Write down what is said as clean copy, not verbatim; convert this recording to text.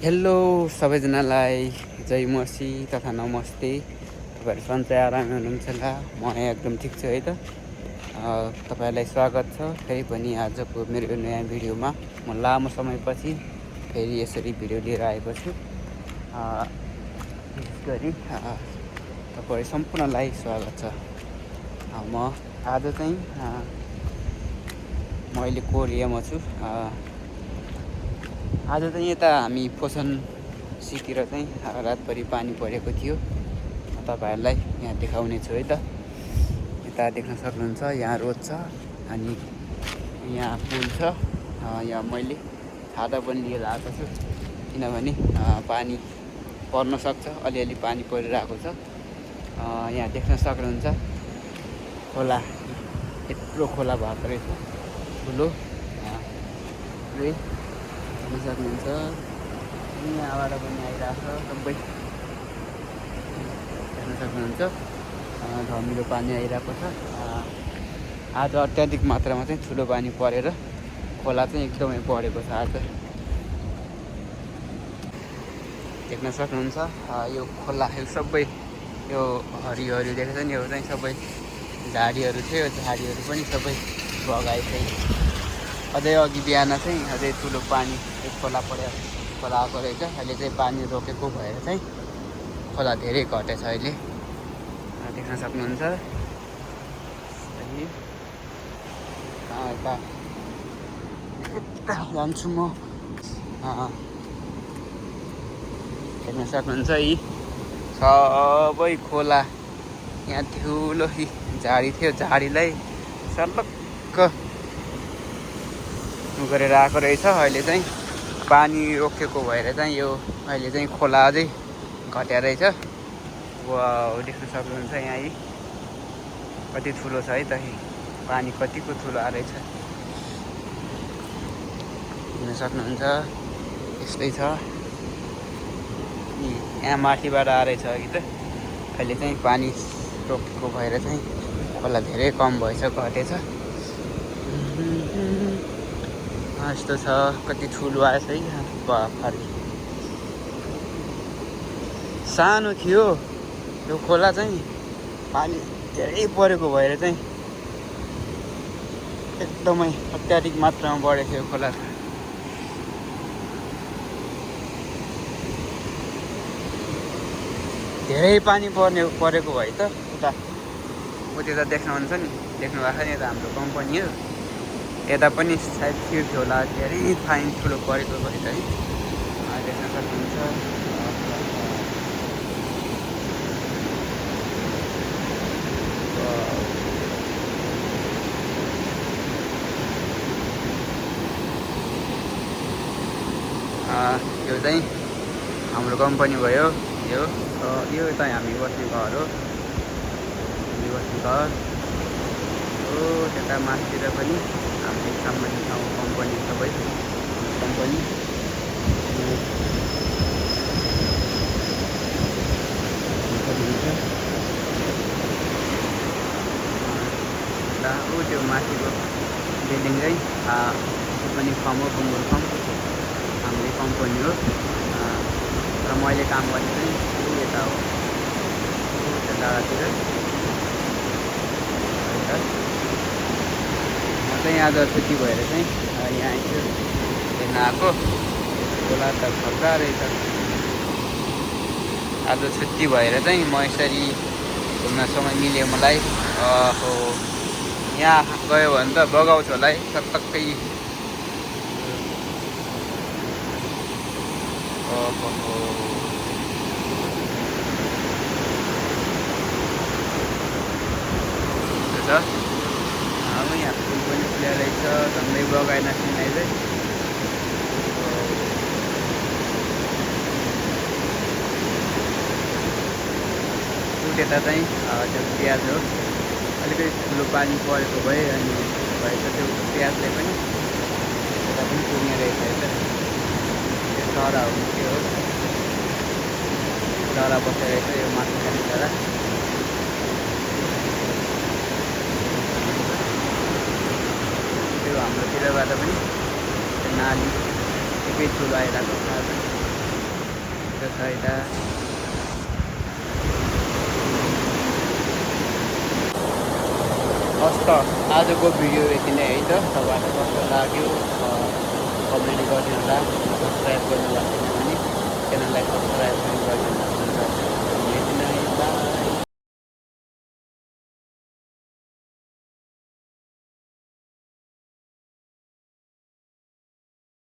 Hello सबैजनालाई जय मसी तथा नमस्ते। तपाईँहरू सन्चै आरामै हुनुहुन्छ होला। म यहाँ एकदम ठिक छु है त। तपाईँहरूलाई स्वागत छ फेरि पनि आजको मेरो नयाँ भिडियोमा। म लामो समयपछि फेरि यसरी भिडियो लिएर आएको छु। विशेष गरी तपाईँहरू सम्पूर्णलाई स्वागत छ। म आज चाहिँ म अहिले कोरियामा छु। आज चाहिँ यता हामी पोसन सीतिर चाहिँ रातभरि पानी परेको थियो। तपाईँहरूलाई यहाँ देखाउने छु है त। यता देख्न सक्नुहुन्छ यहाँ रोड छ अनि यहाँ पुल छ। यहाँ मैले छाता पनि लिएर आएको छु किनभने पानी पर्न सक्छ। अलिअलि पानी परिरहेको छ। यहाँ देख्न सक्नुहुन्छ खोला, यत्रो खोला भएको रहेछ ठुलो। देख्न सक्नुहुन्छ यहाँबाट पनि आइरहेको छ सबै हेर्न सक्नुहुन्छ। धमिलो पानी आइरहेको छ। आज अत्याधिक मात्रामा चाहिँ ठुलो पानी परेर खोला चाहिँ एकदमै बढेको छ। आज देख्न सक्नुहुन्छ यो खोला यो सबै यो हरियो देखेको छ नि, यो चाहिँ सबै झाडीहरू थियो। यो झाडीहरू पनि सबै बगाएकै। अझै अघि बिहान चाहिँ अझै ठुलो पानी खोला आएको रहेछ। अहिले चाहिँ पानी रोकेको भएर चाहिँ खोला धेरै घटेछ अहिले देख्न सक्नुहुन्छ। यता जान्छु म। हेर्न सक्नुहुन्छ यी सबै खोला। यहाँ ठुलो झाडी थियो, झाडीलाई सलक्क गरेर आएको रहेछ। अहिले चाहिँ पानी रोकेको भएर चाहिँ यो अहिले चाहिँ खोला अझै घट्या रहेछ। वाउ, देख्न सक्नुहुन्छ यहाँ यी कति ठुलो छ है त। पानी कतिको ठुलो आएछ देख्न सक्नुहुन्छ। यस्तै छ। यहाँ माथिबाट आएछ अघि त। अहिले चाहिँ पानी रोकेको भएर चाहिँ खोला धेरै कम भएछ, घटेछ। यस्तो छ, कति ठुलो आएछ है। बाफरे, सानो थियो यो खोला चाहिँ पानी धेरै परेको भएर चाहिँ एकदमै अत्याधिक मात्रामा बढेको थियो खोला। धेरै पानी परेको भए त उता देख्नुहुन्छ नि, देख्नु भएको नि, यता हाम्रो कम्पनी हो। यता पनि सायद छिर्थ्यो होला, धेरै फाइन ठुलो परेको भए त है। देख्न सक्नुहुन्छ यो चाहिँ हाम्रो कम्पनी भयो। यो चाहिँ हामी बस्ने घर हो। हामी बस्ने घर हो। त्यता माथितिर पनि हाम्रो कम्पनी सबै कम्पनी। त्यो माथिको बिल्डिङ चाहिँ त्यो पनि फर्म हो, बुङ्गुर फर्म हाम्रै कम्पनी हो। र मैले काम गर्ने चाहिँ यता हो, डाँडातिर। म चाहिँ आज छुट्टी भएर चाहिँ यहाँ आइछु हेर्न आएको। खोला त खर्का रहेछ। आज छुट्टी भएर चाहिँ म यसरी घुम्न समय मिल्यो मलाई। यहाँ गयो भने त बगाउँछ होला है टक्कै। अब यहाँ फुल पनि फुलेर रहेछ, झन्डै बगाएन सिनाइ चाहिँ। यता चाहिँ त्यो प्याज हो। अलिकति ठुलो पानी परेको भए अनि भएछ त्यो प्याजले पनि यता पनि पुग्ने रहेछ है त। त्यो चरा हो, त्यो हो चरा बसेर रहेछ, यो माथि खाने चरा। त्यो हाम्रोतिरबाट पनि नाली एकै ठुलो आइरहेको छ। रहेको छ यता। हस् त आजको भिडियो यति नै है त। तपाईँहरूलाई कस्तो लाग्यो कमेन्ट गरिदिनु होला। सब्सक्राइब गर्नु भएको छैन भने च्यानललाई सब्सक्राइब पनि गरिदिनु होला।